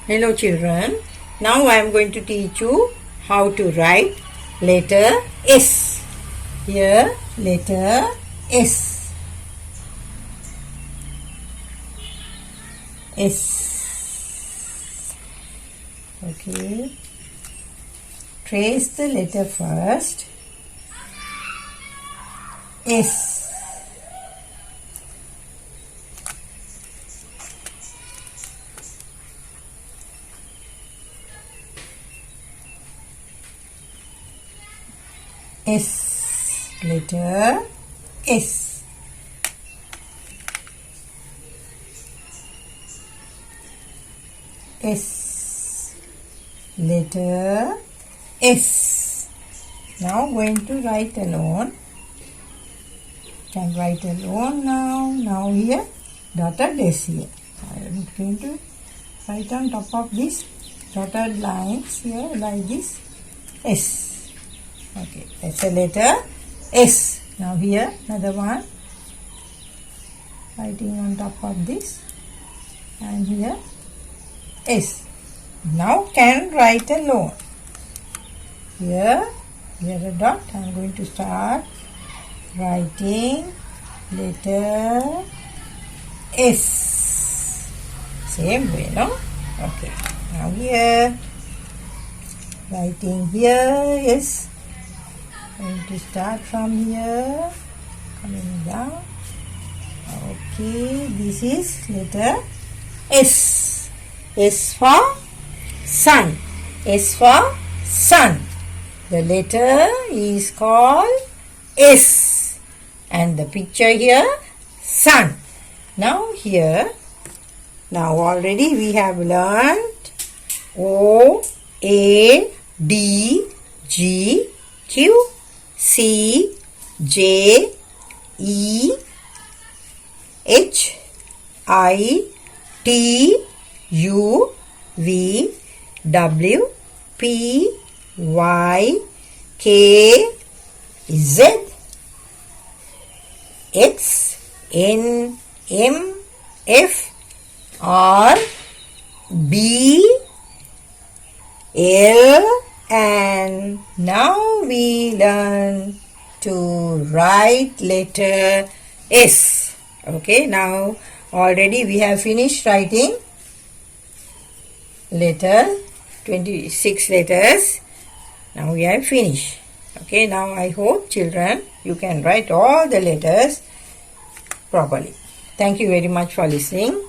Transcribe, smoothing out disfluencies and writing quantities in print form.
Hello children, now I am going to teach you how to write letter S. Here letter S. S. Okay. Trace the letter first. S. S, letter S. S, letter S. Now going to write alone. Can write alone now. Now here dotted S here. I am going to write on top of this dotted lines here like this S. Okay, that's a letter S. Now here another one, writing on top of this, and here S. Now can write alone. Here a dot. I am going to start writing letter S. Same way, no? Okay. Now here writing here is. Going to start from here, coming down. Okay, this is letter S. S for sun. S for sun. The letter is called S. And the picture here, sun. Now here, now already we have learned O, A, D, G, Q, C, J, E, H, I, T, U, V, W, P, Y, K, Z, X, N, M, F, R, B, L, and now we learn to write letter S. Okay, now already we have finished writing letter 26 letters. Now we have finished. Okay, now I hope children you can write all the letters properly. Thank you very much for listening.